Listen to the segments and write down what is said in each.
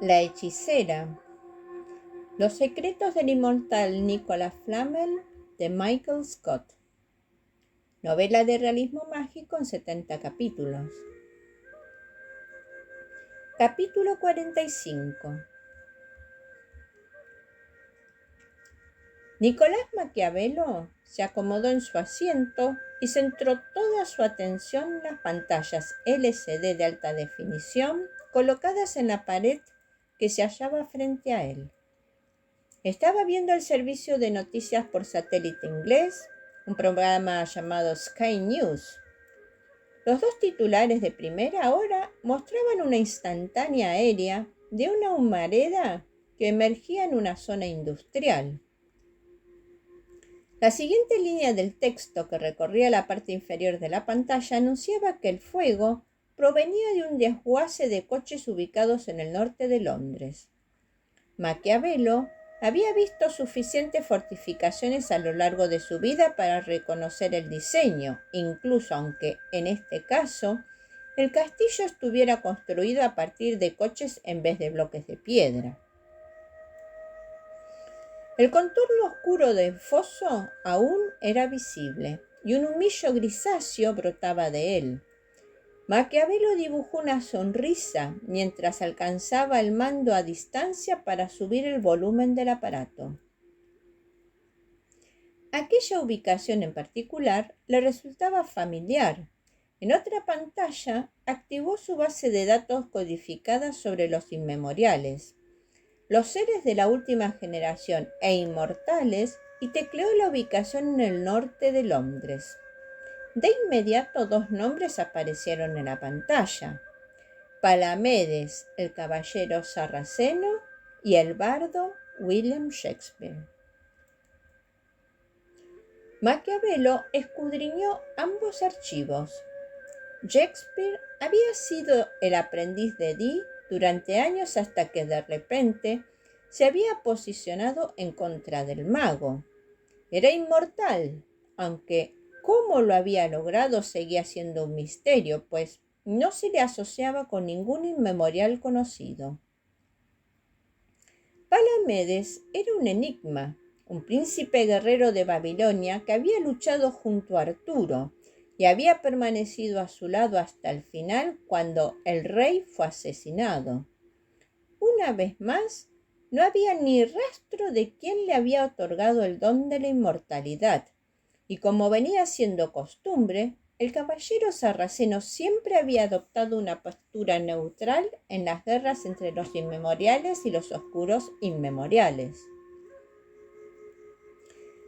La hechicera. Los secretos del inmortal Nicholas Flamel de Michael Scott. Novela de realismo mágico en 70 capítulos. Capítulo 45. Nicolás Maquiavelo se acomodó en su asiento y centró toda su atención en las pantallas LCD de alta definición colocadas en la pared que se hallaba frente a él. Estaba viendo el servicio de noticias por satélite inglés, un programa llamado Sky News. Los dos titulares de primera hora mostraban una instantánea aérea de una humareda que emergía en una zona industrial. La siguiente línea del texto que recorría la parte inferior de la pantalla anunciaba que el fuego provenía de un desguace de coches ubicados en el norte de Londres. Maquiavelo había visto suficientes fortificaciones a lo largo de su vida para reconocer el diseño, incluso aunque, en este caso, el castillo estuviera construido a partir de coches en vez de bloques de piedra. El contorno oscuro del foso aún era visible, y un humillo grisáceo brotaba de él. Maquiavelo dibujó una sonrisa mientras alcanzaba el mando a distancia para subir el volumen del aparato. Aquella ubicación en particular le resultaba familiar. En otra pantalla activó su base de datos codificada sobre los inmemoriales, los seres de la última generación e inmortales, y tecleó la ubicación en el norte de Londres. De inmediato dos nombres aparecieron en la pantalla: Palamedes, el caballero sarraceno, y el bardo William Shakespeare. Maquiavelo escudriñó ambos archivos. Shakespeare había sido el aprendiz de Dee durante años hasta que de repente se había posicionado en contra del mago. Era inmortal, aunque cómo lo había logrado seguía siendo un misterio, pues no se le asociaba con ningún inmemorial conocido. Palamedes era un enigma, un príncipe guerrero de Babilonia que había luchado junto a Arturo y había permanecido a su lado hasta el final cuando el rey fue asesinado. Una vez más, no había ni rastro de quién le había otorgado el don de la inmortalidad, y como venía siendo costumbre, el caballero sarraceno siempre había adoptado una postura neutral en las guerras entre los inmemoriales y los oscuros inmemoriales.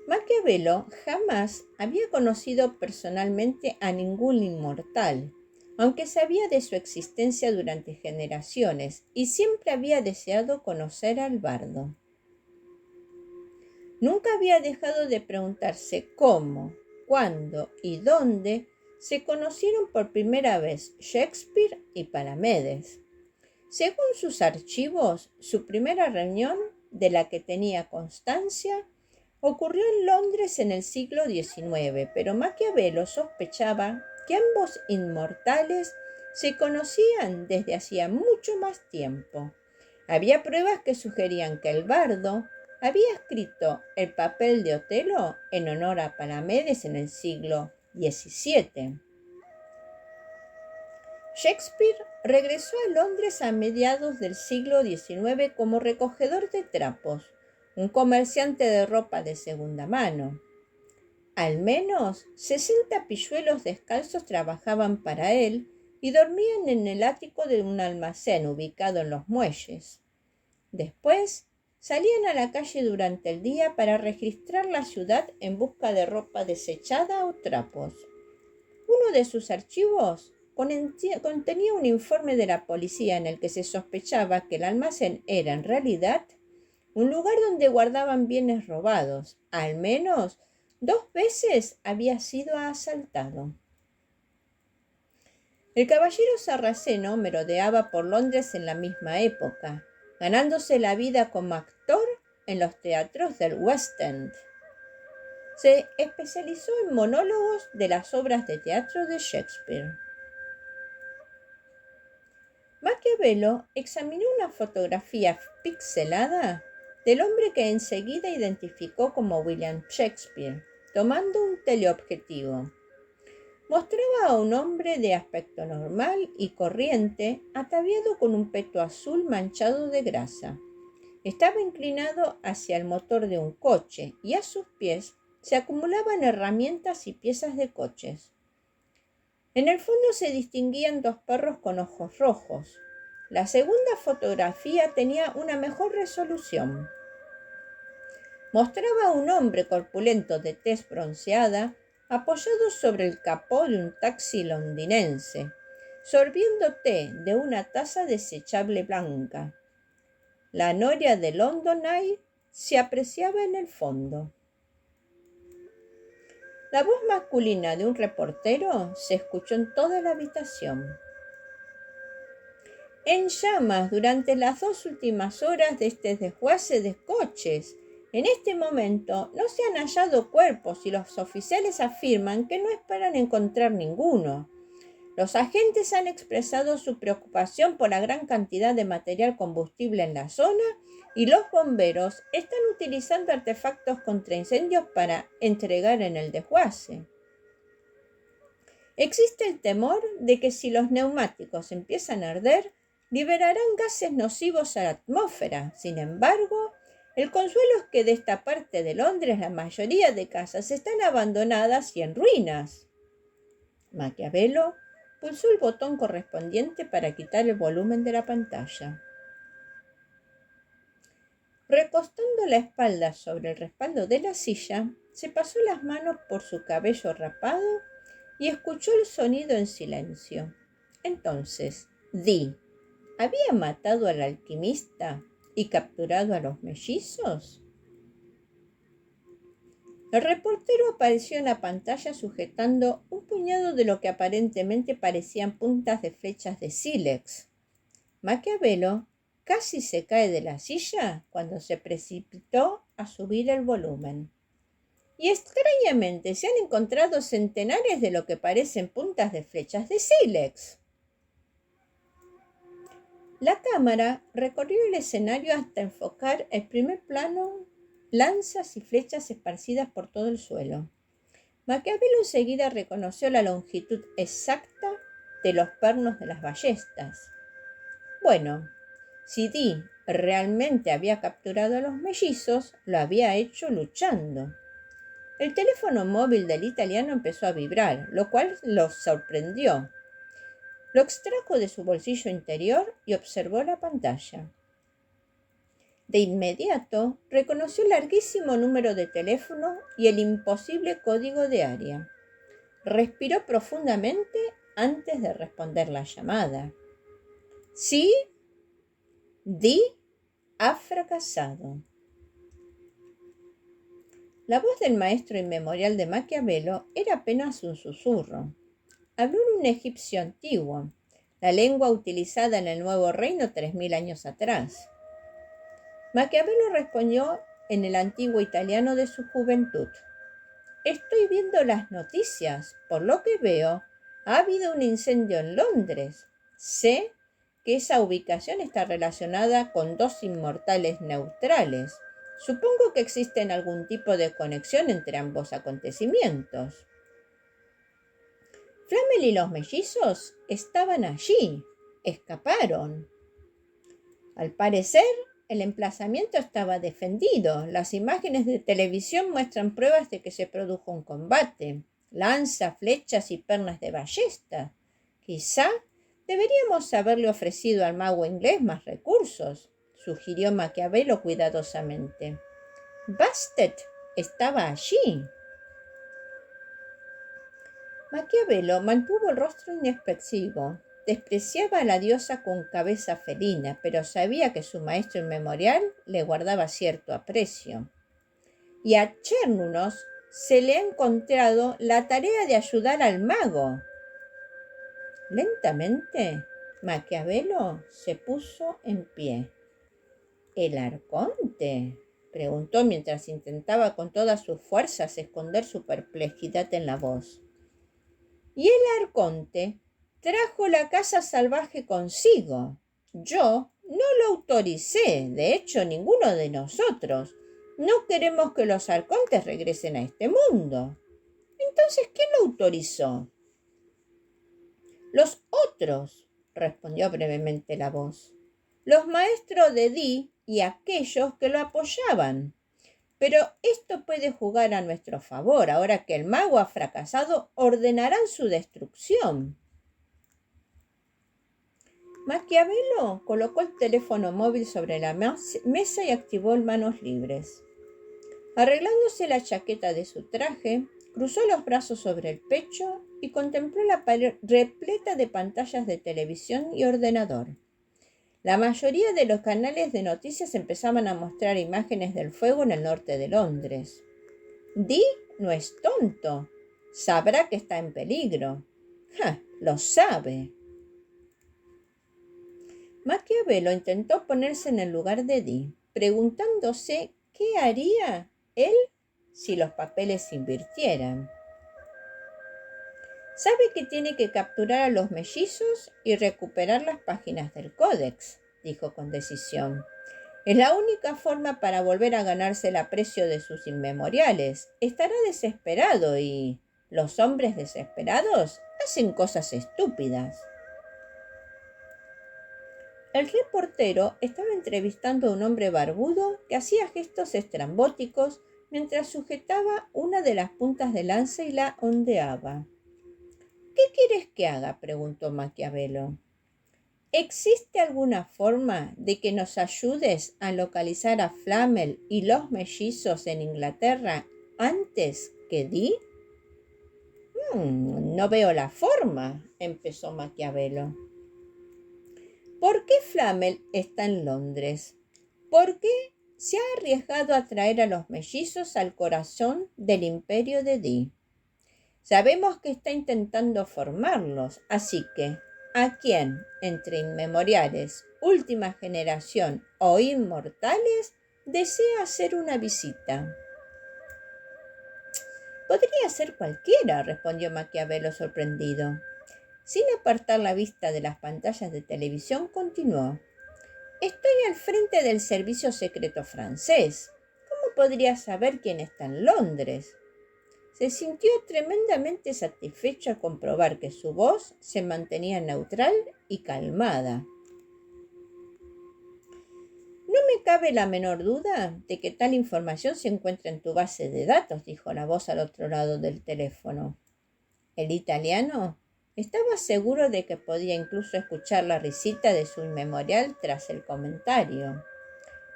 Maquiavelo jamás había conocido personalmente a ningún inmortal, aunque sabía de su existencia durante generaciones, y siempre había deseado conocer al bardo. Nunca había dejado de preguntarse cómo, cuándo y dónde se conocieron por primera vez Shakespeare y Palamedes. Según sus archivos, su primera reunión, de la que tenía constancia, ocurrió en Londres en el siglo XIX, pero Maquiavelo sospechaba que ambos inmortales se conocían desde hacía mucho más tiempo. Había pruebas que sugerían que el bardo había escrito el papel de Otelo en honor a Palamedes en el siglo XVII. Shakespeare regresó a Londres a mediados del siglo XIX como recogedor de trapos, un comerciante de ropa de segunda mano. Al menos 60 pilluelos descalzos trabajaban para él y dormían en el ático de un almacén ubicado en los muelles. Después, salían a la calle durante el día para registrar la ciudad en busca de ropa desechada o trapos. Uno de sus archivos contenía un informe de la policía en el que se sospechaba que el almacén era en realidad un lugar donde guardaban bienes robados. Al menos 2 veces había sido asaltado. El caballero sarraceno merodeaba por Londres en la misma época, ganándose la vida como actor en los teatros del West End. Se especializó en monólogos de las obras de teatro de Shakespeare. Maquiavelo examinó una fotografía pixelada del hombre que enseguida identificó como William Shakespeare, tomando un teleobjetivo. Mostraba a un hombre de aspecto normal y corriente, ataviado con un peto azul manchado de grasa. Estaba inclinado hacia el motor de un coche y a sus pies se acumulaban herramientas y piezas de coches. En el fondo se distinguían dos perros con ojos rojos. La segunda fotografía tenía una mejor resolución. Mostraba a un hombre corpulento de tez bronceada apoyado sobre el capó de un taxi londinense, sorbiendo té de una taza desechable blanca. La noria de London Eye se apreciaba en el fondo. La voz masculina de un reportero se escuchó en toda la habitación. En llamas durante las 2 últimas horas de este desguace de coches. En este momento no se han hallado cuerpos y los oficiales afirman que no esperan encontrar ninguno. Los agentes han expresado su preocupación por la gran cantidad de material combustible en la zona y los bomberos están utilizando artefactos contra incendios para entregar en el desguace. Existe el temor de que si los neumáticos empiezan a arder, liberarán gases nocivos a la atmósfera. Sin embargo, el consuelo es que de esta parte de Londres la mayoría de casas están abandonadas y en ruinas. Maquiavelo pulsó el botón correspondiente para quitar el volumen de la pantalla. Recostando la espalda sobre el respaldo de la silla, se pasó las manos por su cabello rapado y escuchó el sonido en silencio. Entonces, Dee ¿había matado al alquimista y capturado a los mellizos? El reportero apareció en la pantalla sujetando un puñado de lo que aparentemente parecían puntas de flechas de sílex. Maquiavelo casi se cae de la silla cuando se precipitó a subir el volumen. Y extrañamente se han encontrado centenares de lo que parecen puntas de flechas de sílex. La cámara recorrió el escenario hasta enfocar el primer plano, lanzas y flechas esparcidas por todo el suelo. Maquiavelo enseguida reconoció la longitud exacta de los pernos de las ballestas. Bueno, si Dee realmente había capturado a los mellizos, lo había hecho luchando. El teléfono móvil del italiano empezó a vibrar, lo cual lo sorprendió. Lo extrajo de su bolsillo interior y observó la pantalla. De inmediato reconoció el larguísimo número de teléfono y el imposible código de área. Respiró profundamente antes de responder la llamada. ¿Sí? Dee ha fracasado. La voz del maestro inmemorial de Maquiavelo era apenas un susurro. Habló en un egipcio antiguo, la lengua utilizada en el Nuevo Reino 3000 años atrás. Maquiavelo respondió en el antiguo italiano de su juventud. Estoy viendo las noticias. Por lo que veo, ha habido un incendio en Londres. Sé que esa ubicación está relacionada con 2 inmortales neutrales. Supongo que existe algún tipo de conexión entre ambos acontecimientos. Flamel y los mellizos estaban allí. Escaparon. Al parecer, el emplazamiento estaba defendido. Las imágenes de televisión muestran pruebas de que se produjo un combate. Lanzas, flechas y pernas de ballesta. Quizá deberíamos haberle ofrecido al mago inglés más recursos, sugirió Maquiavelo cuidadosamente. Bastet estaba allí. Maquiavelo mantuvo el rostro inexpresivo. Despreciaba a la diosa con cabeza felina, pero sabía que su maestro inmemorial le guardaba cierto aprecio. Y a Cernunnos se le ha encontrado la tarea de ayudar al mago. Lentamente, Maquiavelo se puso en pie. ¿El arconte?, preguntó mientras intentaba con todas sus fuerzas esconder su perplejidad en la voz. Y el arconte trajo la casa salvaje consigo. Yo no lo autoricé, de hecho, ninguno de nosotros. No queremos que los arcontes regresen a este mundo. Entonces, ¿quién lo autorizó? Los otros, respondió brevemente la voz. Los maestros de Di y aquellos que lo apoyaban. Pero esto puede jugar a nuestro favor. Ahora que el mago ha fracasado, ordenarán su destrucción. Maquiavelo colocó el teléfono móvil sobre la mesa y activó el manos libres. Arreglándose la chaqueta de su traje, cruzó los brazos sobre el pecho y contempló la pared repleta de pantallas de televisión y ordenador. La mayoría de los canales de noticias empezaban a mostrar imágenes del fuego en el norte de Londres. Dee no es tonto. Sabrá que está en peligro. Lo sabe. Maquiavelo intentó ponerse en el lugar de Dee, preguntándose qué haría él si los papeles se invirtieran. Sabe que tiene que capturar a los mellizos y recuperar las páginas del códex, dijo con decisión. Es la única forma para volver a ganarse el aprecio de sus inmemoriales. Estará desesperado y los hombres desesperados hacen cosas estúpidas. El reportero estaba entrevistando a un hombre barbudo que hacía gestos estrambóticos mientras sujetaba una de las puntas de lanza y la ondeaba. ¿Qué quieres que haga?, preguntó Maquiavelo. ¿Existe alguna forma de que nos ayudes a localizar a Flamel y los mellizos en Inglaterra antes que Dee? No veo la forma, empezó Maquiavelo. ¿Por qué Flamel está en Londres? ¿Por qué se ha arriesgado a traer a los mellizos al corazón del imperio de Dee? Sabemos que está intentando formarlos, así que, ¿a quién, entre inmemoriales, última generación o inmortales, desea hacer una visita? Podría ser cualquiera, respondió Maquiavelo sorprendido. Sin apartar la vista de las pantallas de televisión, continuó. Estoy al frente del servicio secreto francés. ¿Cómo podría saber quién está en Londres? Se sintió tremendamente satisfecho al comprobar que su voz se mantenía neutral y calmada. No me cabe la menor duda de que tal información se encuentra en tu base de datos, dijo la voz al otro lado del teléfono. El italiano estaba seguro de que podía incluso escuchar la risita de su inmemorial tras el comentario.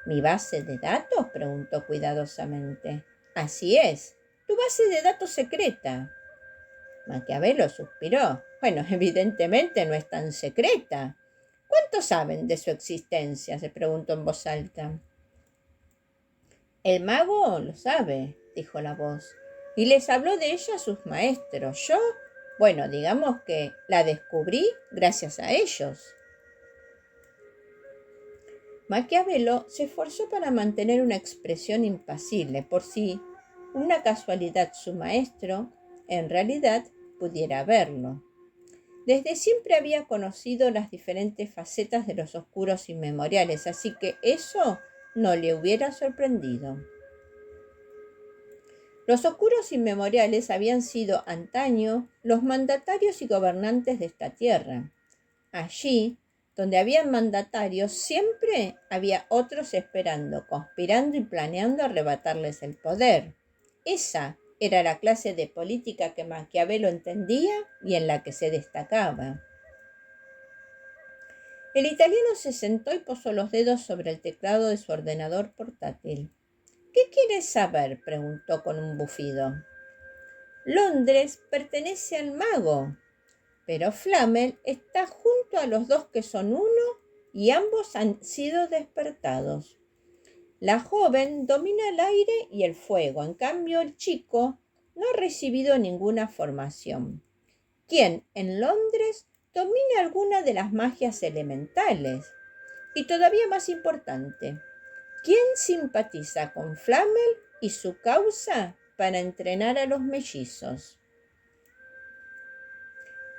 ¿Mi base de datos?, preguntó cuidadosamente. Así es. Tu base de datos secreta. Maquiavelo suspiró. Bueno, evidentemente no es tan secreta. ¿Cuántos saben de su existencia?, se preguntó en voz alta. El mago lo sabe, dijo la voz, y les habló de ella a sus maestros. Yo, bueno, digamos que la descubrí gracias a ellos. Maquiavelo se esforzó para mantener una expresión impasible, por si una casualidad su maestro, en realidad, pudiera verlo. Desde siempre había conocido las diferentes facetas de los oscuros inmemoriales, así que eso no le hubiera sorprendido. Los oscuros inmemoriales habían sido antaño los mandatarios y gobernantes de esta tierra. Allí, donde había mandatarios, siempre había otros esperando, conspirando y planeando arrebatarles el poder. Esa era la clase de política que Maquiavelo entendía y en la que se destacaba. El italiano se sentó y posó los dedos sobre el teclado de su ordenador portátil. ¿Qué quieres saber?, preguntó con un bufido. Londres pertenece al mago, pero Flamel está junto a los dos que son uno y ambos han sido despertados. La joven domina el aire y el fuego, en cambio el chico no ha recibido ninguna formación. ¿Quién en Londres domina alguna de las magias elementales? Y todavía más importante, ¿quién simpatiza con Flamel y su causa para entrenar a los mellizos?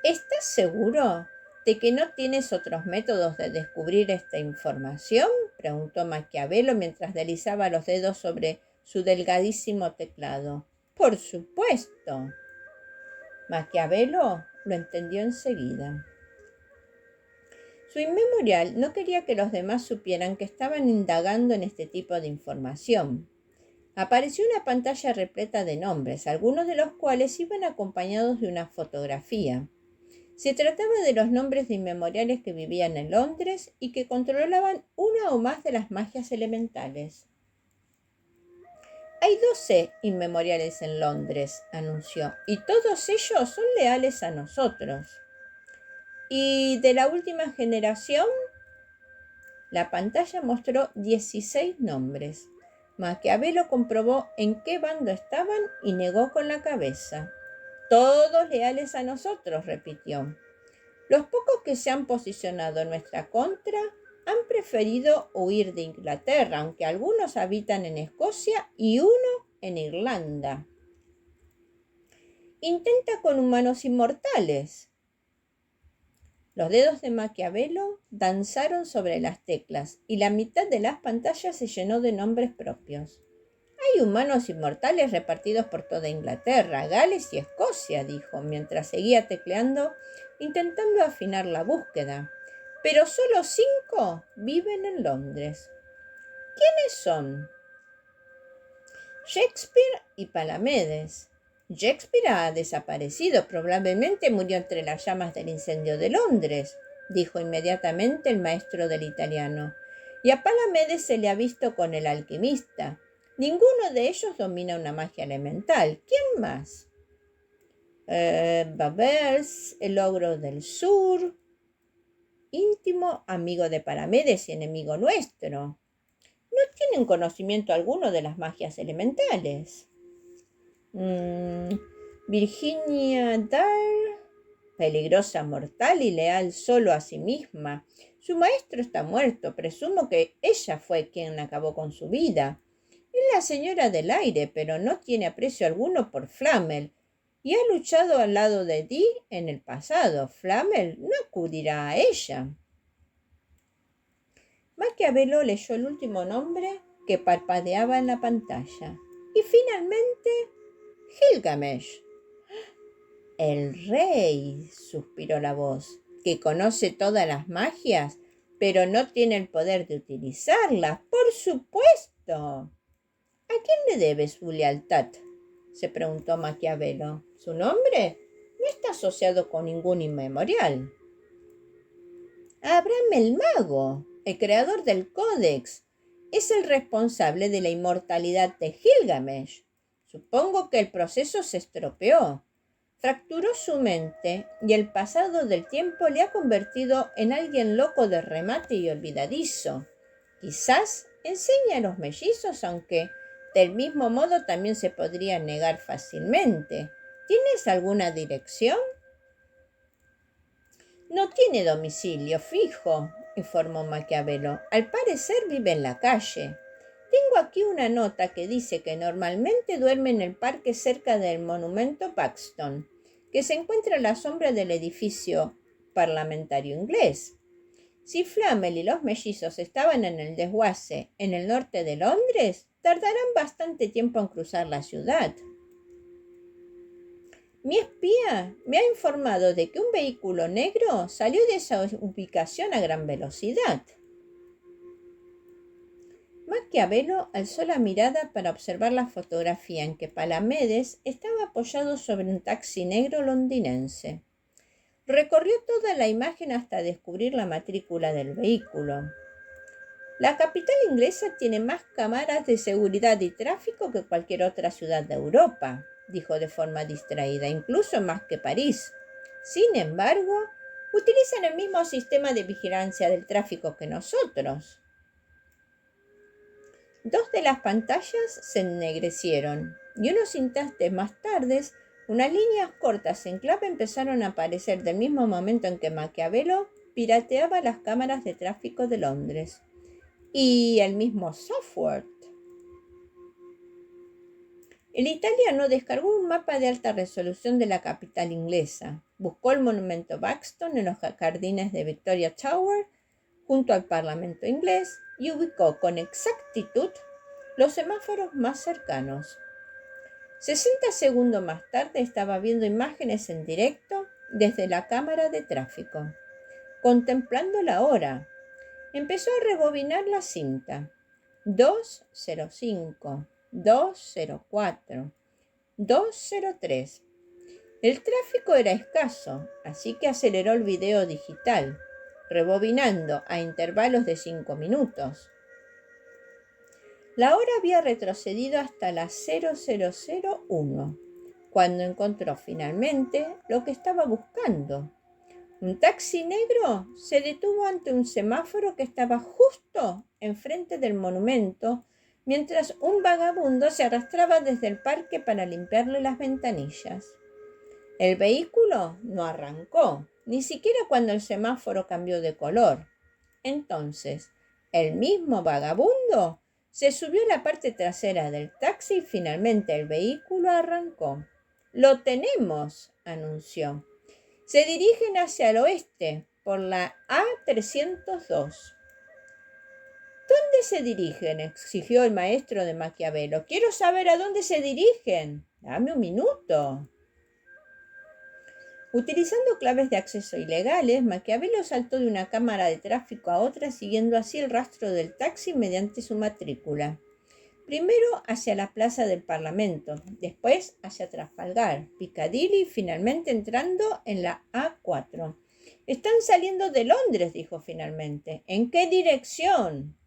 ¿Estás seguro de que no tienes otros métodos de descubrir esta información?, preguntó Maquiavelo mientras deslizaba los dedos sobre su delgadísimo teclado. Por supuesto. Maquiavelo lo entendió enseguida. Su inmemorial no quería que los demás supieran que estaban indagando en este tipo de información. Apareció una pantalla repleta de nombres, algunos de los cuales iban acompañados de una fotografía. Se trataba de los nombres de inmemoriales que vivían en Londres y que controlaban una o más de las magias elementales. Hay 12 inmemoriales en Londres, anunció, y todos ellos son leales a nosotros. ¿Y de la última generación? La pantalla mostró 16 nombres. Maquiavelo comprobó en qué bando estaban y negó con la cabeza. Todos leales a nosotros, repitió. Los pocos que se han posicionado en nuestra contra han preferido huir de Inglaterra, aunque algunos habitan en Escocia y uno en Irlanda. Intenta con humanos inmortales. Los dedos de Maquiavelo danzaron sobre las teclas y la mitad de las pantallas se llenó de nombres propios. Hay humanos inmortales repartidos por toda Inglaterra, Gales y Escocia, dijo, mientras seguía tecleando, intentando afinar la búsqueda. Pero solo 5 viven en Londres. ¿Quiénes son? Shakespeare y Palamedes. Shakespeare ha desaparecido, probablemente murió entre las llamas del incendio de Londres, dijo inmediatamente el maestro del italiano. Y a Palamedes se le ha visto con el alquimista. Ninguno de ellos domina una magia elemental. ¿Quién más? Babers, el ogro del sur, íntimo amigo de Palamedes y enemigo nuestro. No tienen conocimiento alguno de las magias elementales. Virginia Dare, peligrosa, mortal y leal solo a sí misma. Su maestro está muerto. Presumo que ella fue quien acabó con su vida. Es la señora del aire, pero no tiene aprecio alguno por Flamel y ha luchado al lado de Dee en el pasado. Flamel no acudirá a ella. Maquiavelo leyó el último nombre que parpadeaba en la pantalla. Y finalmente, Gilgamesh. El rey, suspiró la voz, que conoce todas las magias, pero no tiene el poder de utilizarlas. Por supuesto. ¿A quién le debe su lealtad?, se preguntó Maquiavelo. Su nombre no está asociado con ningún inmemorial. Abraham el Mago, el creador del Códex, es el responsable de la inmortalidad de Gilgamesh. Supongo que el proceso se estropeó. Fracturó su mente y el pasado del tiempo le ha convertido en alguien loco de remate y olvidadizo. Quizás enseñe a los mellizos, aunque del mismo modo también se podría negar fácilmente. ¿Tienes alguna dirección? No tiene domicilio fijo, informó Maquiavelo. Al parecer vive en la calle. Tengo aquí una nota que dice que normalmente duerme en el parque cerca del monumento Paxton, que se encuentra a la sombra del edificio parlamentario inglés. Si Flamel y los mellizos estaban en el desguace en el norte de Londres, tardarán bastante tiempo en cruzar la ciudad. Mi espía me ha informado de que un vehículo negro salió de esa ubicación a gran velocidad. Maquiavelo alzó la mirada para observar la fotografía en que Palamedes estaba apoyado sobre un taxi negro londinense. Recorrió toda la imagen hasta descubrir la matrícula del vehículo. La capital inglesa tiene más cámaras de seguridad y tráfico que cualquier otra ciudad de Europa, dijo de forma distraída, incluso más que París. Sin embargo, utilizan el mismo sistema de vigilancia del tráfico que nosotros. 2 de las pantallas se ennegrecieron y unos instantes más tarde, unas líneas cortas en clave empezaron a aparecer del mismo momento en que Maquiavelo pirateaba las cámaras de tráfico de Londres. Y el mismo software. El italiano descargó un mapa de alta resolución de la capital inglesa, buscó el monumento Buxton en los jardines de Victoria Tower, junto al Parlamento inglés, y ubicó con exactitud los semáforos más cercanos. 60 segundos más tarde estaba viendo imágenes en directo desde la cámara de tráfico, contemplando la hora. Empezó a rebobinar la cinta. 2:05, 2:04, 2:03. El tráfico era escaso, así que aceleró el video digital, rebobinando a intervalos de 5 minutos. La hora había retrocedido hasta las 0001, cuando encontró finalmente lo que estaba buscando. Un taxi negro se detuvo ante un semáforo que estaba justo enfrente del monumento, mientras un vagabundo se arrastraba desde el parque para limpiarle las ventanillas. El vehículo no arrancó, ni siquiera cuando el semáforo cambió de color. Entonces, el mismo vagabundo se subió a la parte trasera del taxi y finalmente el vehículo arrancó. «Lo tenemos», anunció. «Se dirigen hacia el oeste, por la A302». «¿Dónde se dirigen?», exigió el maestro de Maquiavelo. «Quiero saber a dónde se dirigen. Dame un minuto». Utilizando claves de acceso ilegales, Maquiavelo saltó de una cámara de tráfico a otra, siguiendo así el rastro del taxi mediante su matrícula. Primero hacia la plaza del Parlamento, después hacia Trafalgar, Piccadilly y finalmente entrando en la A4. «Están saliendo de Londres», dijo finalmente. «¿En qué dirección?»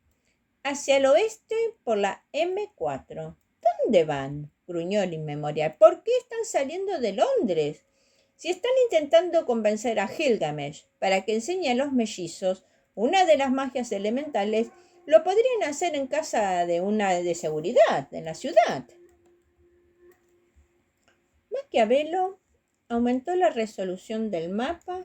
«Hacia el oeste por la M4». «¿Dónde van?», gruñó el inmemorial. «¿Por qué están saliendo de Londres? Si están intentando convencer a Gilgamesh para que enseñe a los mellizos una de las magias elementales, lo podrían hacer en casa de una de seguridad en la ciudad». Maquiavelo aumentó la resolución del mapa,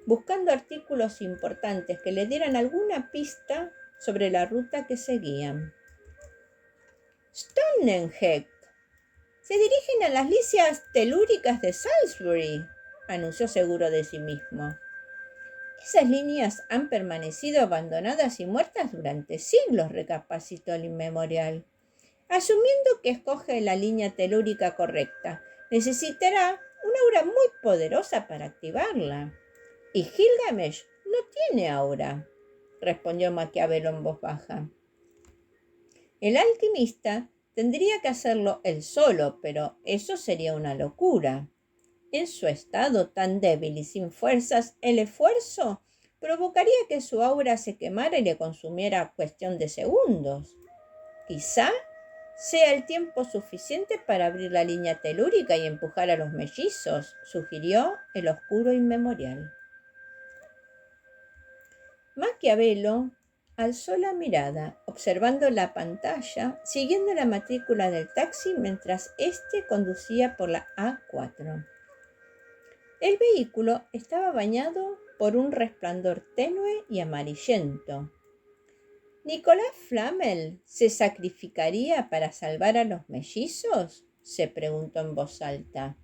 buscando artículos importantes que le dieran alguna pista sobre la ruta que seguían. «Stonehenge. Se dirigen a las licias telúricas de Salisbury», anunció seguro de sí mismo. «Esas líneas han permanecido abandonadas y muertas durante siglos», recapacitó el inmemorial. «Asumiendo que escoge la línea telúrica correcta, necesitará una aura muy poderosa para activarla». «Y Gilgamesh no tiene aura», respondió Maquiavelo en voz baja. «El alquimista tendría que hacerlo él solo, pero eso sería una locura. En su estado tan débil y sin fuerzas, el esfuerzo provocaría que su aura se quemara y le consumiera a cuestión de segundos. Quizá sea el tiempo suficiente para abrir la línea telúrica y empujar a los mellizos», sugirió el oscuro inmemorial. Maquiavelo alzó la mirada, observando la pantalla, siguiendo la matrícula del taxi mientras éste conducía por la A4. El vehículo estaba bañado por un resplandor tenue y amarillento. «¿Nicolas Flamel se sacrificaría para salvar a los mellizos?», se preguntó en voz alta.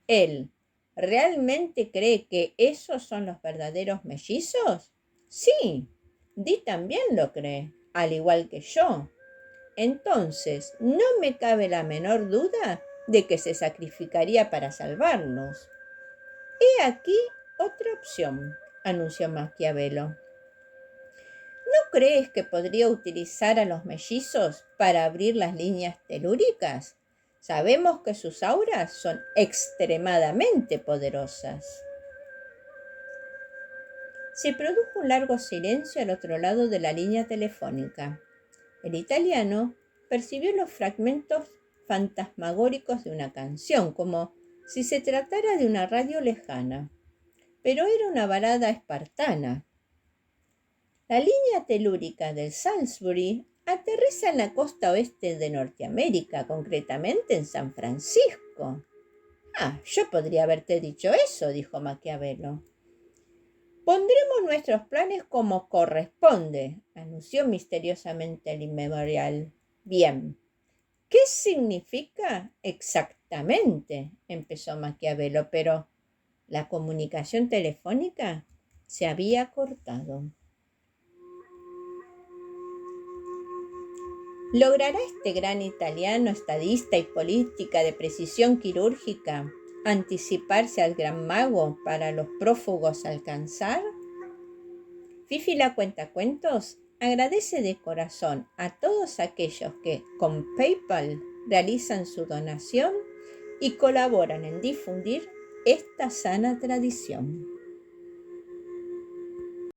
«¿Él realmente cree que esos son los verdaderos mellizos?». «Sí, Dee también lo cree, al igual que yo. Entonces, no me cabe la menor duda de que se sacrificaría para salvarlos». «He aquí otra opción», anunció Maquiavelo. «¿No crees que podría utilizar a los mellizos para abrir las líneas telúricas? Sabemos que sus auras son extremadamente poderosas». Se produjo un largo silencio al otro lado de la línea telefónica. El italiano percibió los fragmentos fantasmagóricos de una canción, como si se tratara de una radio lejana. Pero era una balada espartana. «La línea telúrica del Salisbury aterriza en la costa oeste de Norteamérica, concretamente en San Francisco». «Ah, yo podría haberte dicho eso», dijo Maquiavelo. «Pondremos nuestros planes como corresponde», anunció misteriosamente el inmemorial. «Bien, ¿Qué significa exactamente? Empezó Maquiavelo, pero la comunicación telefónica se había cortado. ¿Logrará este gran italiano, estadista y política de precisión quirúrgica anticiparse al gran mago para los prófugos alcanzar? Fifi la Cuentacuentos agradece de corazón a todos aquellos que con PayPal realizan su donación y colaboran en difundir esta sana tradición.